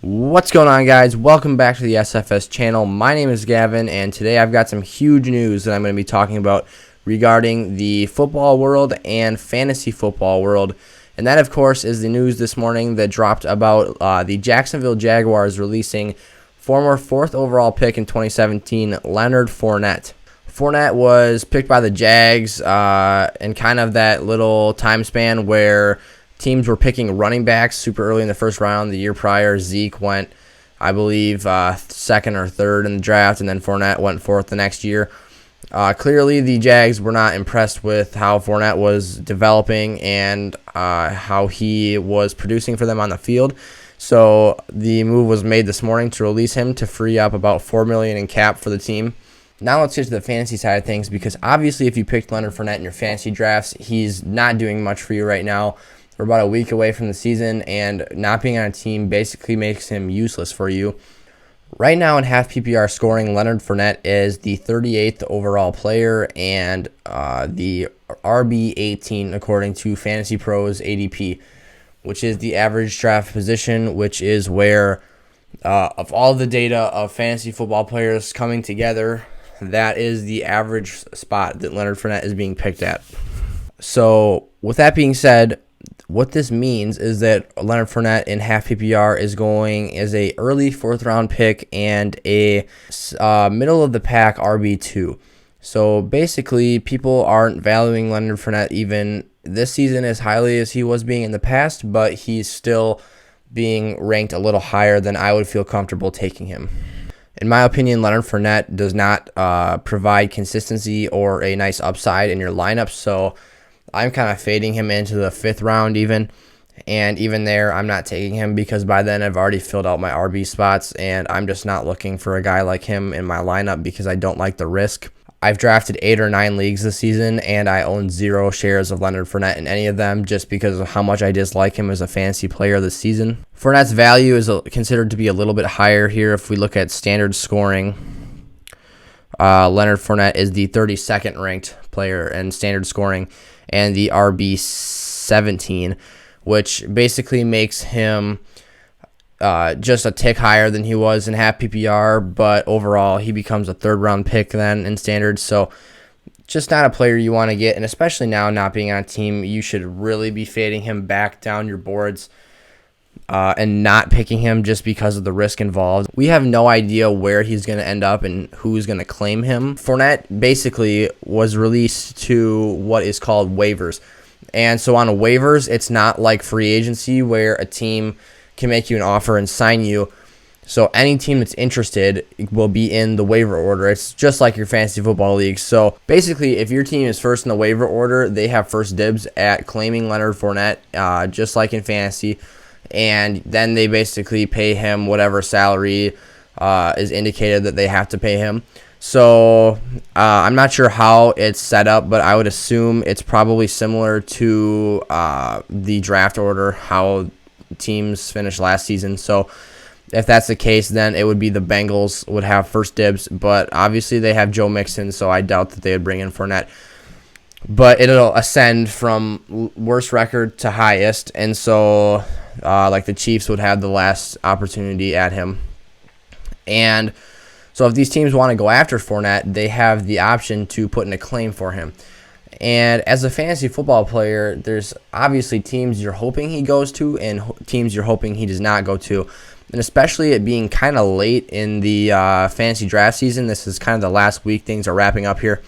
What's going on, guys? Welcome back to the SFS channel. My name is Gavin, and today I've got some huge news that I'm going to be talking about regarding the football world and fantasy football world. And that, of course, is the news this morning that dropped about the Jacksonville Jaguars releasing former 4th overall pick in 2017, Leonard Fournette. Fournette was picked by the Jags in kind of that little time span where teams were picking running backs super early in the first round. The year prior, Zeke went, I believe, second or third in the draft, and then Fournette went fourth the next year. Clearly, the Jags were not impressed with how Fournette was developing and how he was producing for them on the field. So the move was made this morning to release him to free up about $4 million in cap for the team. Now let's get to the fantasy side of things, because obviously if you picked Leonard Fournette in your fantasy drafts, he's not doing much for you right now. We're about a week away from the season, and not being on a team basically makes him useless for you. Right now in half PPR scoring, Leonard Fournette is the 38th overall player and the RB18 according to Fantasy Pros ADP, which is the average draft position, which is where of all the data of fantasy football players coming together, that is the average spot that Leonard Fournette is being picked at. So with that being said, what this means is that Leonard Fournette in half PPR is going as a early 4th round pick and a middle of the pack RB2. So basically, people aren't valuing Leonard Fournette even this season as highly as he was being in the past, but he's still being ranked a little higher than I would feel comfortable taking him. In my opinion, Leonard Fournette does not provide consistency or a nice upside in your lineup, so I'm kind of fading him into the 5th round even, and even there, I'm not taking him because by then I've already filled out my RB spots, and I'm just not looking for a guy like him in my lineup because I don't like the risk. I've drafted 8 or 9 leagues this season, and I own 0 shares of Leonard Fournette in any of them just because of how much I dislike him as a fantasy player this season. Fournette's value is considered to be a little bit higher here if we look at standard scoring. Leonard Fournette is the 32nd ranked player in standard scoring and the RB17, which basically makes him just a tick higher than he was in half PPR, but overall he becomes a 3rd round pick then in standard. So just not a player you want to get, and especially now not being on a team, you should really be fading him back down your boards and not picking him just because of the risk involved. We have no idea where he's going to end up and who's going to claim him. Fournette basically was released to what is called waivers. And so on waivers, it's not like free agency where a team can make you an offer and sign you. So any team that's interested will be in the waiver order. It's just like your fantasy football league. So basically, if your team is first in the waiver order, they have first dibs at claiming Leonard Fournette, just like in fantasy. And then they basically pay him whatever salary is indicated that they have to pay him. So I'm not sure how it's set up, but I would assume it's probably similar to the draft order, how teams finished last season. So if that's the case, then it would be the Bengals would have first dibs. But obviously they have Joe Mixon, so I doubt that they would bring in Fournette. But it'll ascend from worst record to highest, and so like the Chiefs would have the last opportunity at him. And so if these teams want to go after Fournette, they have the option to put in a claim for him. And as a fantasy football player, there's obviously teams you're hoping he goes to and teams you're hoping he does not go to. And especially it being kind of late in the fantasy draft season, this is kind of the last week things are wrapping up here.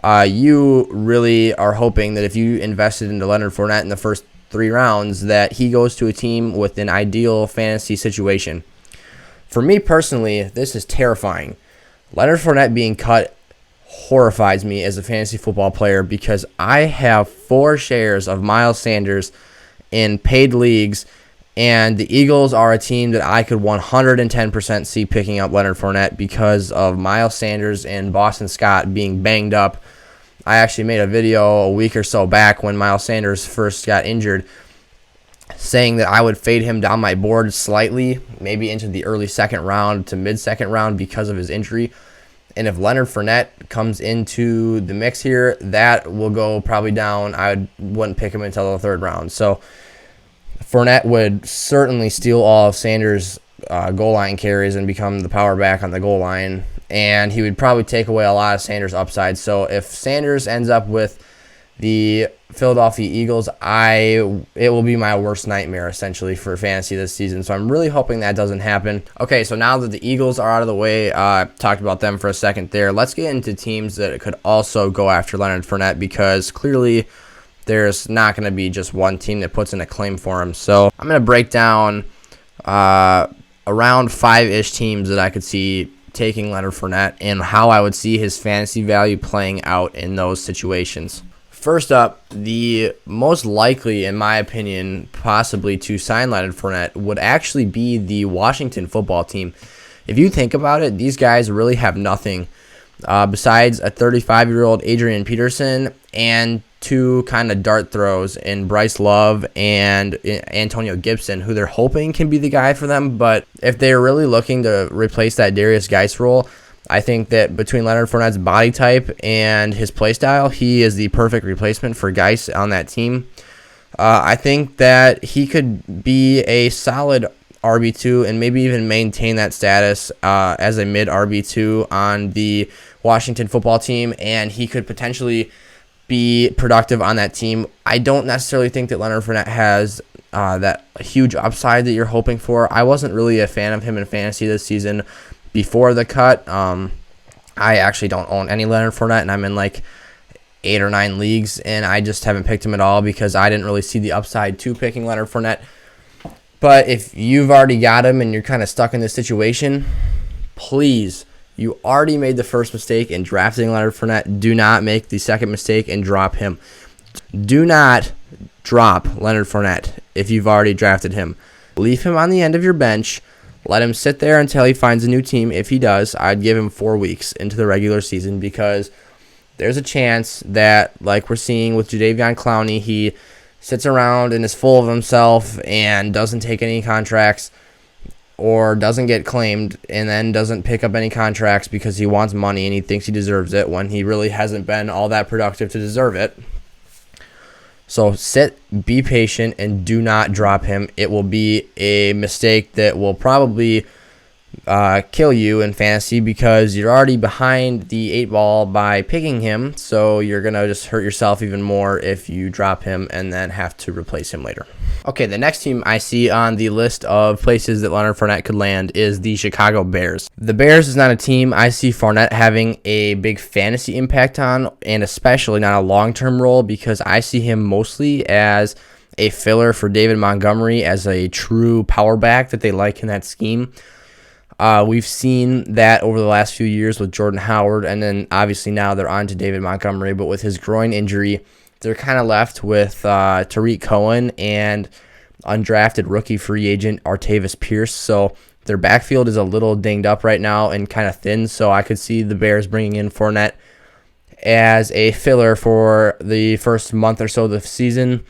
You really are hoping that if you invested into Leonard Fournette in the first 3 rounds, that he goes to a team with an ideal fantasy situation. For me personally, this is terrifying. Leonard Fournette being cut horrifies me as a fantasy football player because I have 4 shares of Miles Sanders in paid leagues, and the Eagles are a team that I could 110% see picking up Leonard Fournette because of Miles Sanders and Boston Scott being banged up. I actually made a video a week or so back when Miles Sanders first got injured saying that I would fade him down my board slightly, maybe into the early 2nd round to mid-2nd round because of his injury. And if Leonard Fournette comes into the mix here, that will go probably down. I wouldn't pick him until the 3rd round. So Fournette would certainly steal all of Sanders' goal line carries and become the power back on the goal line. And he would probably take away a lot of Sanders' upside. So if Sanders ends up with the Philadelphia Eagles, it will be my worst nightmare, essentially, for fantasy this season. So I'm really hoping that doesn't happen. Okay, so now that the Eagles are out of the way, talked about them for a second there, let's get into teams that could also go after Leonard Fournette, because clearly there's not going to be just one team that puts in a claim for him. So I'm going to break down around 5-ish teams that I could see taking Leonard Fournette and how I would see his fantasy value playing out in those situations. First up, the most likely, in my opinion, possibly to sign Leonard Fournette would actually be the Washington football team. If you think about it, these guys really have nothing besides a 35-year-old Adrian Peterson and two kind of dart throws in Bryce Love and Antonio Gibson, who they're hoping can be the guy for them. But if they're really looking to replace that Darius Geis role, I think that between Leonard Fournette's body type and his play style, he is the perfect replacement for Geis on that team. I think that he could be a solid RB2 and maybe even maintain that status as a mid RB2 on the Washington football team, and he could potentially be productive on that team. I don't necessarily think that Leonard Fournette has that huge upside that you're hoping for. I wasn't really a fan of him in fantasy this season before the cut. I actually don't own any Leonard Fournette, and I'm in like 8 or 9 leagues, and I just haven't picked him at all because I didn't really see the upside to picking Leonard Fournette. But if you've already got him and you're kind of stuck in this situation, please, you already made the first mistake in drafting Leonard Fournette. Do not make the second mistake and drop him. Do not drop Leonard Fournette if you've already drafted him. Leave him on the end of your bench. Let him sit there until he finds a new team. If he does, I'd give him 4 weeks into the regular season, because there's a chance that, like we're seeing with Jadeveon Clowney, he sits around and is full of himself and doesn't take any contracts or doesn't get claimed and then doesn't pick up any contracts because he wants money and he thinks he deserves it when he really hasn't been all that productive to deserve it. So sit, be patient, and do not drop him. It will be a mistake that will probably kill you in fantasy because you're already behind the 8 ball by picking him, so you're going to just hurt yourself even more if you drop him and then have to replace him later. Okay, the next team I see on the list of places that Leonard Fournette could land is the Chicago Bears. The Bears is not a team I see Fournette having a big fantasy impact on, and especially not a long-term role, because I see him mostly as a filler for David Montgomery as a true power back that they like in that scheme. We've seen that over the last few years with Jordan Howard, and then obviously now they're on to David Montgomery, but with his groin injury, they're kind of left with Tariq Cohen and undrafted rookie free agent Artavis Pierce. So their backfield is a little dinged up right now and kind of thin, so I could see the Bears bringing in Fournette as a filler for the first month or so of the season,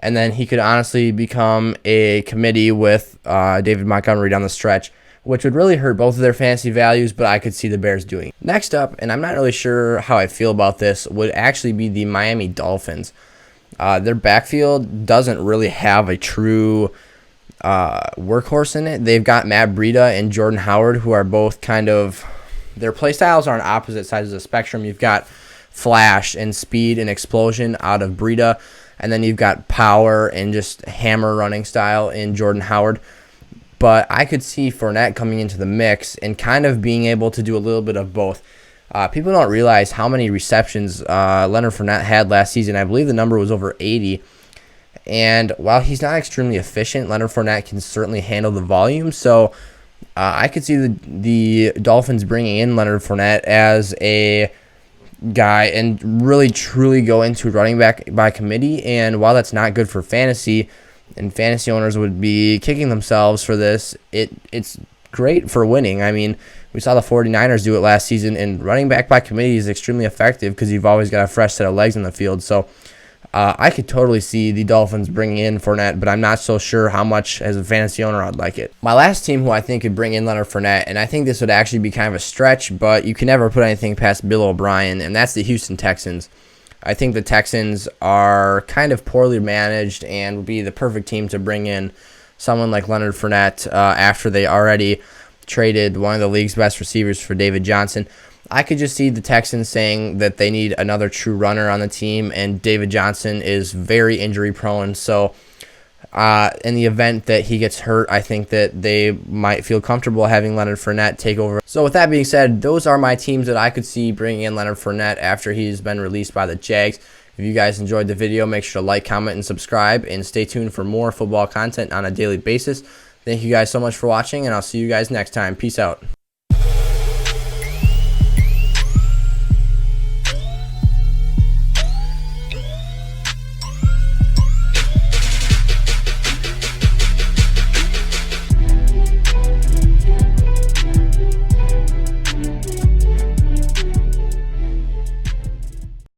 and then he could honestly become a committee with David Montgomery down the stretch, which would really hurt both of their fantasy values, but I could see the Bears doing it. Next up, and I'm not really sure how I feel about this, would actually be the Miami Dolphins. Their backfield doesn't really have a true workhorse in it. They've got Matt Breida and Jordan Howard, who are both kind of, their play styles are on opposite sides of the spectrum. You've got flash and speed and explosion out of Breida, and then you've got power and just hammer running style in Jordan Howard. But I could see Fournette coming into the mix and kind of being able to do a little bit of both. People don't realize how many receptions Leonard Fournette had last season. I believe the number was over 80. And while he's not extremely efficient, Leonard Fournette can certainly handle the volume. So I could see the Dolphins bringing in Leonard Fournette as a guy and really truly go into running back by committee. And while that's not good for fantasy, and fantasy owners would be kicking themselves for this, it's great for winning. I mean, we saw the 49ers do it last season, and running back by committee is extremely effective because you've always got a fresh set of legs in the field. So I could totally see the Dolphins bringing in Fournette, but I'm not so sure how much as a fantasy owner I'd like it. My last team who I think could bring in Leonard Fournette, and I think this would actually be kind of a stretch, but you can never put anything past Bill O'Brien, and that's the Houston Texans. I think the Texans are kind of poorly managed and would be the perfect team to bring in someone like Leonard Fournette after they already traded one of the league's best receivers for David Johnson. I could just see the Texans saying that they need another true runner on the team, and David Johnson is very injury prone. So in the event that he gets hurt, I think that they might feel comfortable having Leonard Fournette take over. So with that being said, those are my teams that I could see bringing in Leonard Fournette after he's been released by the Jags. If you guys enjoyed the video, make sure to like, comment, and subscribe, and stay tuned for more football content on a daily basis. Thank you guys so much for watching, and I'll see you guys next time. Peace out.